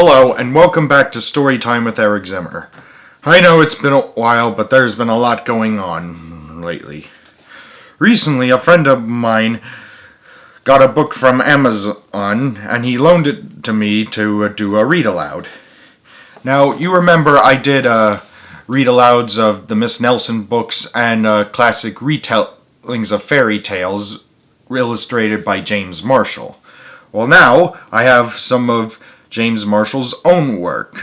Hello, and welcome back to Storytime with Eric Zimmer. I know it's been a while, but there's been a lot going on lately. Recently, a friend of mine got a book from Amazon, and he loaned it to me to do a read-aloud. Now, you remember I did read-alouds of the Miss Nelson books and classic retellings of fairy tales illustrated by James Marshall. Well, now I have some of James Marshall's own work.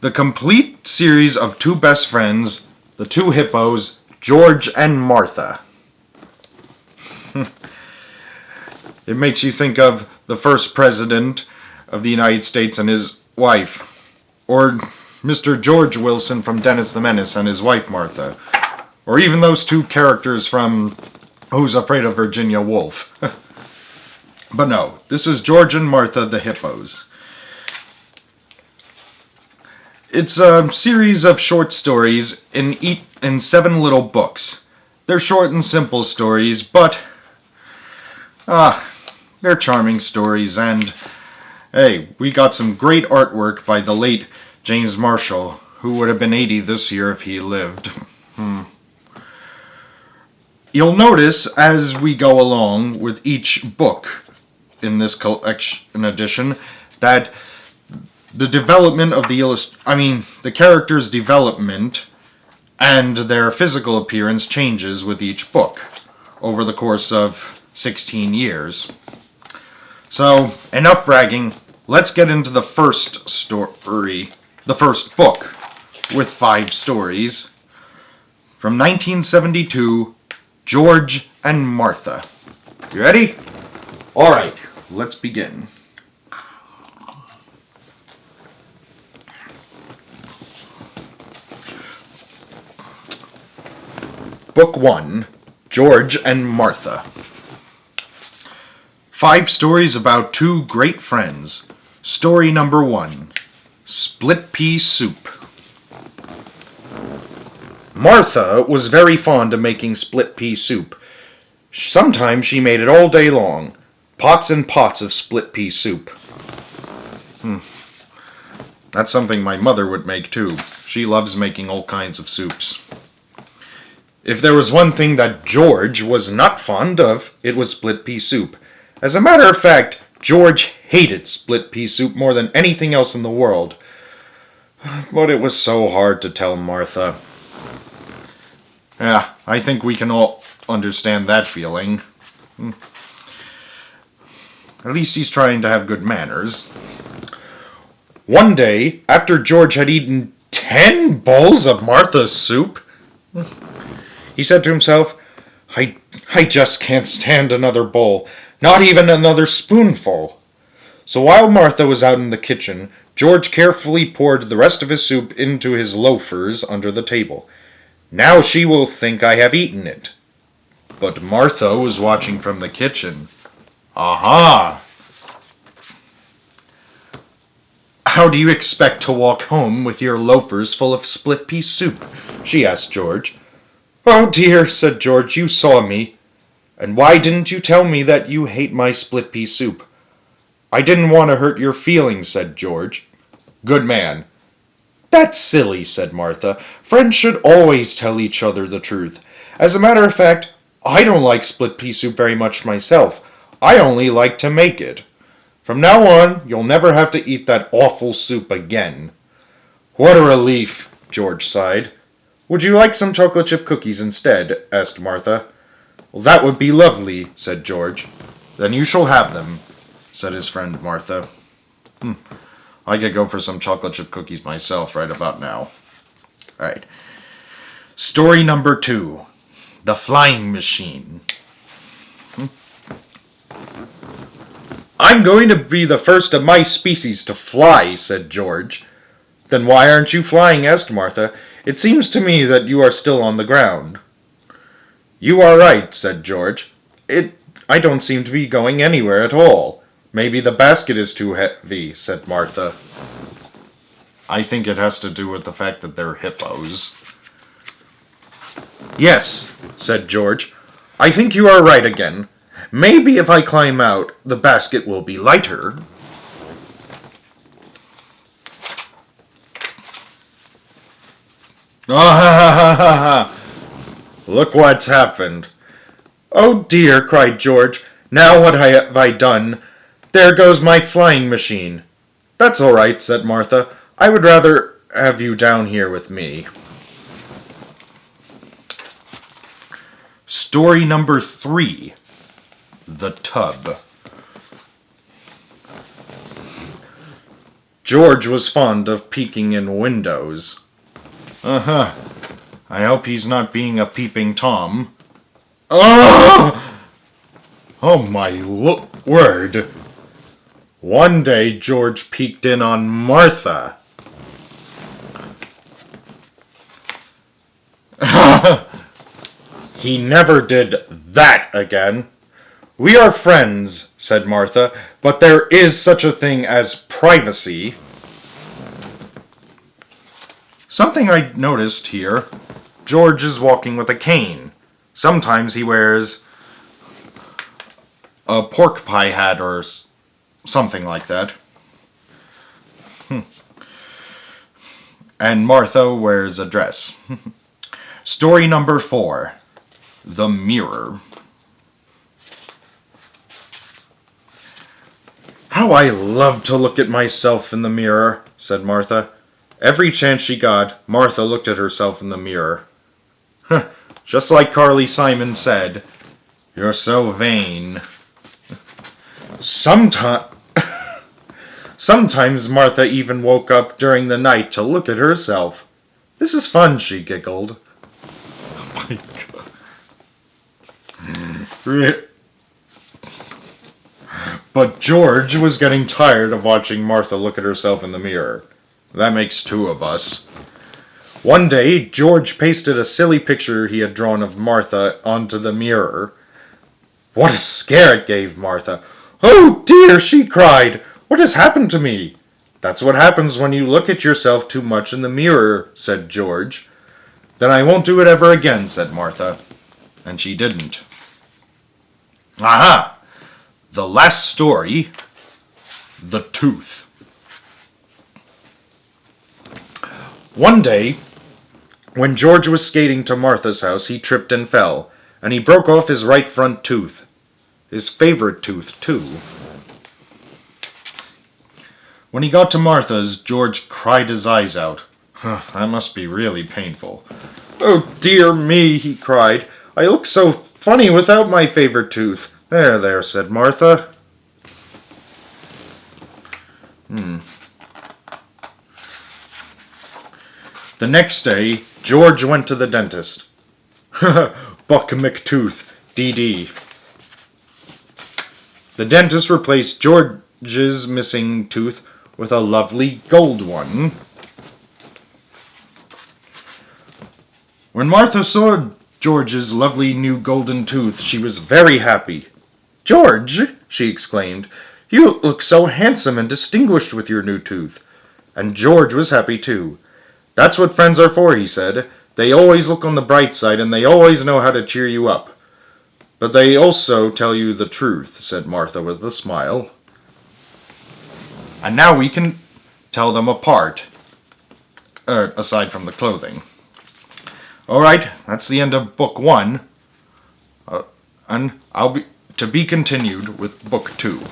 The complete series of two best friends, the two hippos, George and Martha. It makes you think of the first president of the United States and his wife. Or Mr. George Wilson from Dennis the Menace and his wife Martha. Or even those two characters from Who's Afraid of Virginia Woolf. But no, this is George and Martha the Hippos. It's a series of short stories in 7 little books. They're short and simple stories, but they're charming stories, and hey, we got some great artwork by the late James Marshall, who would have been 80 this year if he lived. You'll notice as we go along with each book in this collection edition that the development of the characters' development and their physical appearance changes with each book over the course of 16 years. So, enough bragging. Let's get into the first story, the first book, with 5 stories. From 1972, George and Martha. You ready? Alright, let's begin. Book 1, George and Martha. 5 stories about 2 great friends. Story number 1, Split Pea Soup. Martha was very fond of making split pea soup. Sometimes she made it all day long. Pots and pots of split pea soup. That's something my mother would make too. She loves making all kinds of soups. If there was one thing that George was not fond of, it was split pea soup. As a matter of fact, George hated split pea soup more than anything else in the world. But it was so hard to tell Martha. Yeah, I think we can all understand that feeling. At least he's trying to have good manners. One day, after George had eaten 10 bowls of Martha's soup, he said to himself, I just can't stand another bowl, not even another spoonful. So while Martha was out in the kitchen, George carefully poured the rest of his soup into his loafers under the table. Now she will think I have eaten it. But Martha was watching from the kitchen. Aha! How do you expect to walk home with your loafers full of split pea soup? She asked George. Oh dear, said George, you saw me. And why didn't you tell me that you hate my split pea soup? I didn't want to hurt your feelings, said George. Good man. That's silly, said Martha. Friends should always tell each other the truth. As a matter of fact, I don't like split pea soup very much myself. I only like to make it. From now on, you'll never have to eat that awful soup again. What a relief, George sighed. Would you like some chocolate chip cookies instead? Asked Martha. Well, that would be lovely, said George. Then you shall have them, said his friend Martha. I could go for some chocolate chip cookies myself right about now. Alright. Story number 2, The Flying Machine. I'm going to be the first of my species to fly, said George. Then why aren't you flying? Asked Martha. It seems to me that you are still on the ground. You are right, said George. I don't seem to be going anywhere at all. Maybe the basket is too heavy, said Martha. I think it has to do with the fact that they're hippos. Yes, said George. I think you are right again. Maybe if I climb out, the basket will be lighter. Ah, ha, ha, ha, ha. Look what's happened. Oh dear, cried George. Now what have I done? There goes my flying machine. That's all right, said Martha. I would rather have you down here with me. Story number 3. The Tub. George was fond of peeking in windows. Uh-huh. I hope he's not being a peeping Tom. Oh! Oh my word. One day George peeked in on Martha. He never did that again. We are friends, said Martha, but there is such a thing as privacy. Something I noticed here. George is walking with a cane. Sometimes he wears a pork pie hat or something like that. And Martha wears a dress. Story number 4. The Mirror. How I love to look at myself in the mirror, said Martha. Every chance she got, Martha looked at herself in the mirror. Just like Carly Simon said, you're so vain. Sometimes Martha even woke up during the night to look at herself. This is fun, she giggled. Oh my God. But George was getting tired of watching Martha look at herself in the mirror. That makes 2 of us. One day, George pasted a silly picture he had drawn of Martha onto the mirror. What a scare it gave Martha. Oh dear, she cried. What has happened to me? That's what happens when you look at yourself too much in the mirror, said George. Then I won't do it ever again, said Martha. And she didn't. Aha! The last story, The Tooth. One day, when George was skating to Martha's house, he tripped and fell, and he broke off his right front tooth. His favorite tooth, too. When he got to Martha's, George cried his eyes out. That must be really painful. Oh dear me, he cried. I look so funny without my favorite tooth. There, there, said Martha. The next day, George went to the dentist. Buck McTooth, D.D. The dentist replaced George's missing tooth with a lovely gold one. When Martha saw George's lovely new golden tooth, she was very happy. George, she exclaimed, you look so handsome and distinguished with your new tooth. And George was happy too. That's what friends are for, he said. They always look on the bright side and they always know how to cheer you up. But they also tell you the truth, said Martha with a smile. And now we can tell them apart, aside from the clothing. Alright, that's the end of book 1. And I'll be to be continued with book 2.